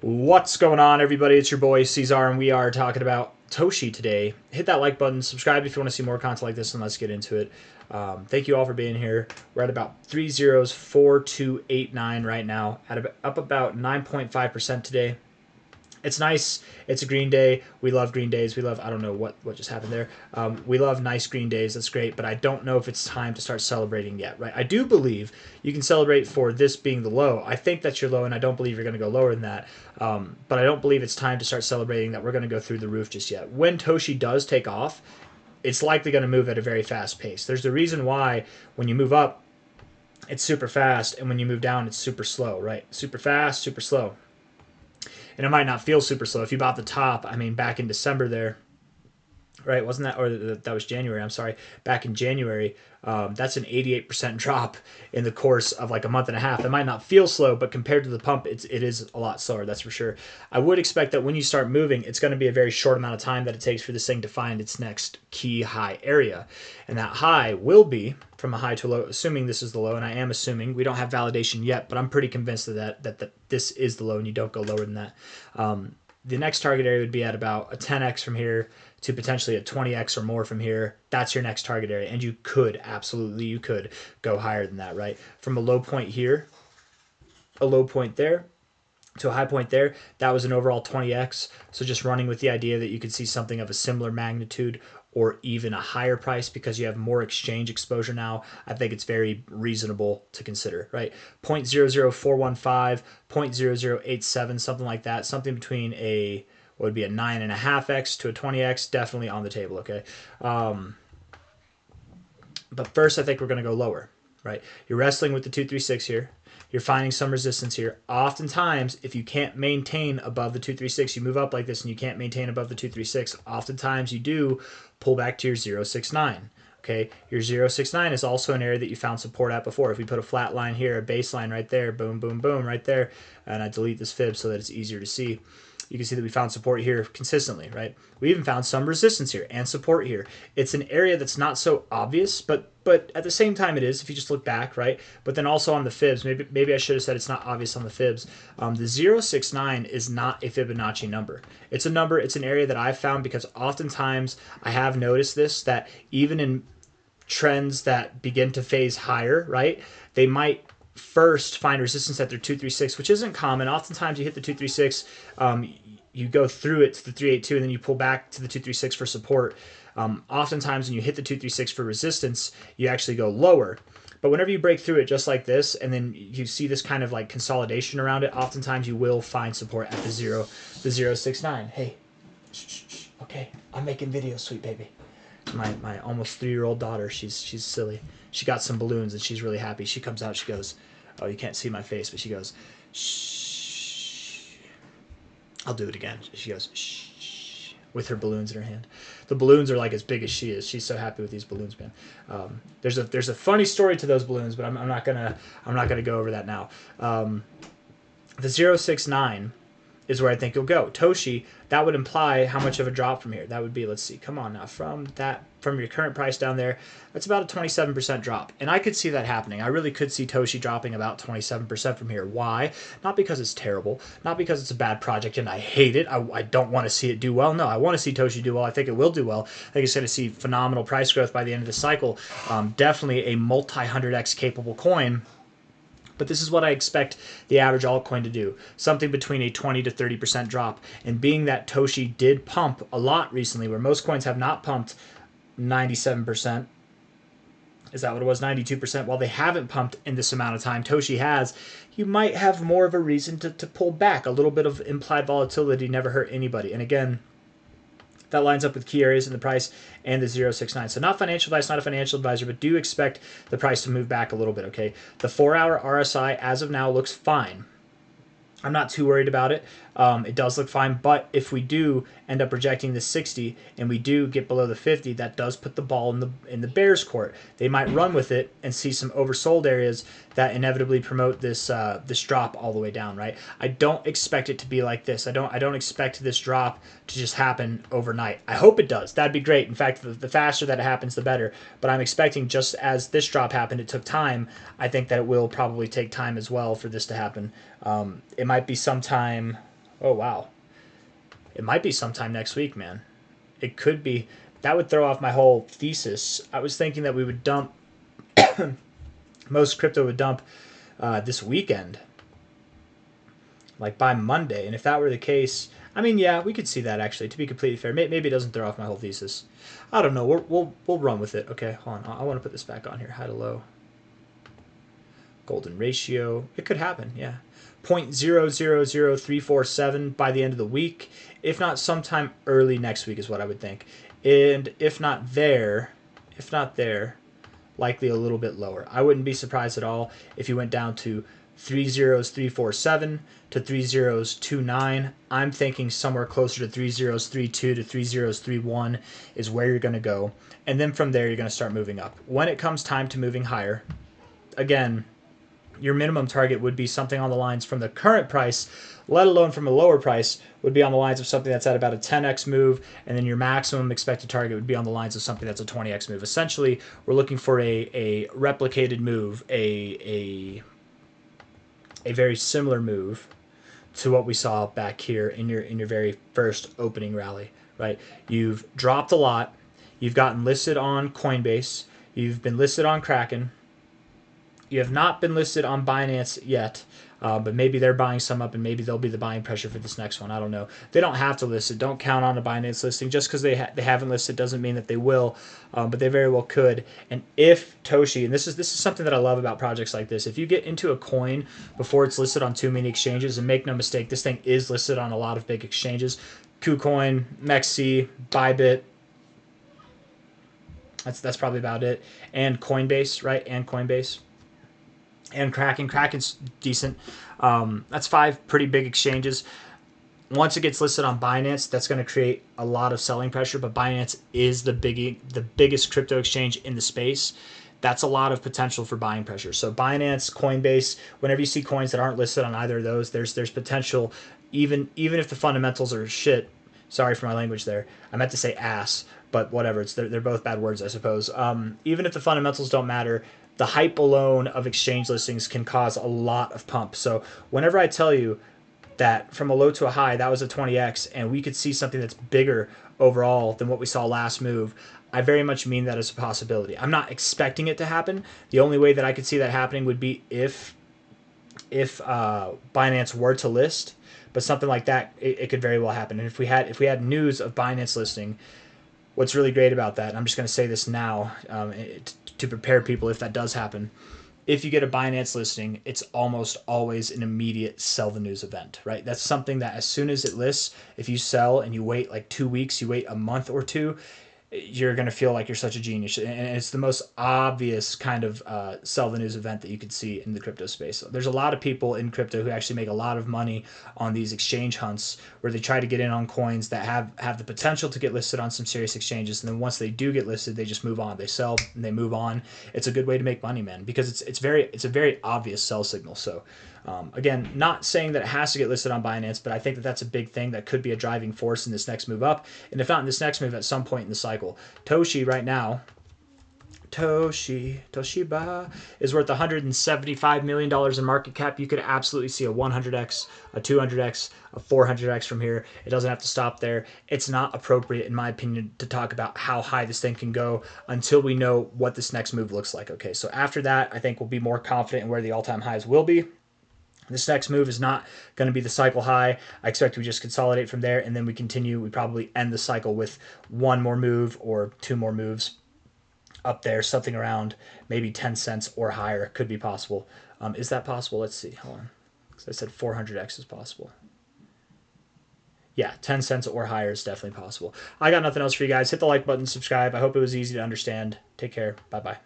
What's going on, everybody? It's your boy C-Zar, and we are talking about TOSHI today. Hit that like button, subscribe if you want to see more content like this, and let's get into it. Thank you all for being here. We're at about 304289 right now, up about 9.5% today. It's nice. It's a green day. We love green days. We love, I don't know what just happened there. We love nice green days. That's great. But I don't know if it's time to start celebrating yet, right? I do believe you can celebrate for this being the low. I think that's your low, and I don't believe you're going to go lower than that. But I don't believe it's time to start celebrating that we're going to go through the roof just yet. When TOSHI does take off, it's likely going to move at a very fast pace. There's a reason why when you move up, it's super fast, and when you move down, it's super slow, right? Super fast, super slow. And it might not feel super slow. If you bought the top, I mean, back in December there, right? Wasn't that, or that was January, I'm sorry. Back in January, that's an 88% drop in the course of like a month and a half. It might not feel slow, but compared to the pump, it is a lot slower, that's for sure. I would expect that when you start moving, it's going to be a very short amount of time that it takes for this thing to find its next key high area. And that high will be from a high to a low, assuming this is the low, and I am assuming. We don't have validation yet, but I'm pretty convinced of that this is the low and you don't go lower than that. The next target area would be at about a 10x from here to potentially a 20x or more from here. That's your next target area. And you could, absolutely, you could go higher than that, right? From a low point here, a low point there, to a high point there, that was an overall 20x. So just running with the idea that you could see something of a similar magnitude or even a higher price because you have more exchange exposure now, I think it's very reasonable to consider, right? 0.00415, 0.0087, something like that, something between a, what would be a 9.5x to a 20x, definitely on the table, okay? But first, I think we're going to go lower, right? You're wrestling with the 236 here. You're finding some resistance here. Oftentimes, if you can't maintain above the 236, you move up like this and you can't maintain above the 236, oftentimes you do pull back to your 069. Okay, your 069 is also an area that you found support at before. If we put a flat line here, a baseline right there, boom, boom, boom, right there, and I delete this fib so that it's easier to see, you can see that we found support here consistently, right? We even found some resistance here and support here. It's an area that's not so obvious, but at the same time it is if you just look back, right? But then also on the fibs, maybe I should have said it's not obvious on the fibs. The 069 is not a Fibonacci number. It's a number, it's an area that I've found because oftentimes I have noticed this, that even in trends that begin to phase higher, right? They might first find resistance at their 236, which isn't common. Oftentimes you hit the 236, you go through it to the 382, and then you pull back to the 236 for support. Oftentimes when you hit the 236 for resistance, you actually go lower. But whenever you break through it just like this, and then you see this kind of like consolidation around it, oftentimes you will find support at the 069. Hey, shh, okay, I'm making videos, sweet baby. My almost 3-year-old daughter, she's silly. She got some balloons and she's really happy. She comes out, she goes, oh, you can't see my face, but she goes, shh. I'll do it again. She goes, shh, with her balloons in her hand. The balloons are like as big as she is. She's so happy with these balloons, man. There's a funny story to those balloons, but I'm not gonna go over that now. The 069 is where I think you'll go. TOSHI, that would imply how much of a drop from here? That would be, let's see, come on now, from your current price down there, that's about a 27% drop. And I could see that happening. I really could see TOSHI dropping about 27% from here. Why? Not because it's terrible, not because it's a bad project and I hate it. I don't want to see it do well. No, I want to see TOSHI do well. I think it will do well. I think it's going to see phenomenal price growth by the end of the cycle. Definitely a multi-100x capable coin. But this is what I expect the average altcoin to do, something between a 20 to 30% drop. And being that TOSHI did pump a lot recently, where most coins have not pumped 97%, is that what it was, 92%? While they haven't pumped in this amount of time, TOSHI has, you might have more of a reason to pull back. A little bit of implied volatility never hurt anybody. And again, that lines up with key areas in the price and the 069. So not financial advice, not a financial advisor, but do expect the price to move back a little bit, okay? The 4-hour RSI as of now looks fine. I'm not too worried about it. It does look fine, but if we do end up rejecting the 60 and we do get below the 50, that does put the ball in the bears' court. They might run with it and see some oversold areas that inevitably promote this this drop all the way down, right? I don't expect it to be like this. I don't expect this drop to just happen overnight. I hope it does. That'd be great. In fact, the faster that it happens, the better. But I'm expecting, just as this drop happened, it took time. I think that it will probably take time as well for this to happen. It might be sometime. Oh, wow. It might be sometime next week, man. It could be. That would throw off my whole thesis. I was thinking that we would dump, most crypto would dump this weekend, like by Monday. And if that were the case, I mean, yeah, we could see that actually. To be completely fair, maybe it doesn't throw off my whole thesis. I don't know. We'll run with it. Okay, hold on. I want to put this back on here. High to low. Golden ratio. It could happen. Yeah. 0.000347 by the end of the week, if not sometime early next week is what I would think. And if not there, likely a little bit lower. I wouldn't be surprised at all if you went down to 30347 to 3029. I'm thinking somewhere closer to 3032 to 3031 is where you're going to go. And then from there, you're going to start moving up. When it comes time to moving higher, again, your minimum target would be something on the lines from the current price, let alone from a lower price, would be on the lines of something that's at about a 10x move, and then your maximum expected target would be on the lines of something that's a 20x move. Essentially, we're looking for a replicated move, a very similar move to what we saw back here in your very first opening rally, right? You've dropped a lot. You've gotten listed on Coinbase. You've been listed on Kraken. You have not been listed on Binance yet, but maybe they're buying some up, and maybe they'll be the buying pressure for this next one. I don't know. They don't have to list it. Don't count on a Binance listing. Just because they haven't listed doesn't mean that they will, but they very well could. And if TOSHI, and this is something that I love about projects like this, if you get into a coin before it's listed on too many exchanges, and make no mistake, this thing is listed on a lot of big exchanges, KuCoin, MEXC, Bybit. That's probably about it. And Coinbase, right? And Coinbase. And Kraken. Kraken's decent. That's 5 pretty big exchanges. Once it gets listed on Binance, that's going to create a lot of selling pressure, but Binance is the biggest crypto exchange in the space. That's a lot of potential for buying pressure. So Binance, Coinbase, whenever you see coins that aren't listed on either of those, there's potential, even if the fundamentals are shit. Sorry for my language there. I meant to say ass, but whatever. They're both bad words, I suppose. Even if the fundamentals don't matter, the hype alone of exchange listings can cause a lot of pump. So whenever I tell you that from a low to a high, that was a 20x, and we could see something that's bigger overall than what we saw last move, I very much mean that as a possibility. I'm not expecting it to happen. The only way that I could see that happening would be if Binance were to list, but something like that, it could very well happen. And if we had news of Binance listing, what's really great about that, and I'm just going to say this now to prepare people if that does happen, if you get a Binance listing, it's almost always an immediate sell the news event, right? That's something that as soon as it lists, if you sell and you wait like 2 weeks, you wait a month or two, you're going to feel like you're such a genius. And it's the most obvious kind of sell the news event that you could see in the crypto space. So there's a lot of people in crypto who actually make a lot of money on these exchange hunts where they try to get in on coins that have the potential to get listed on some serious exchanges. And then once they do get listed, they just move on. They sell and they move on. It's a good way to make money, man, because it's a very obvious sell signal. So again, not saying that it has to get listed on Binance, but I think that that's a big thing that could be a driving force in this next move up. And if not in this next move, at some point in the cycle. TOSHI right now, Toshiba is worth $175 million in market cap. You could absolutely see a 100x, a 200x, a 400x from here. It doesn't have to stop there. It's not appropriate, in my opinion, to talk about how high this thing can go until we know what this next move looks like. Okay, so after that, I think we'll be more confident in where the all-time highs will be. This next move is not going to be the cycle high. I expect we just consolidate from there, and then we continue. We probably end the cycle with one more move or 2 more moves up there, something around maybe 10 cents or higher could be possible. Is that possible? Let's see. Hold on. Because I said 400x is possible. Yeah, 10 cents or higher is definitely possible. I got nothing else for you guys. Hit the like button, subscribe. I hope it was easy to understand. Take care. Bye-bye.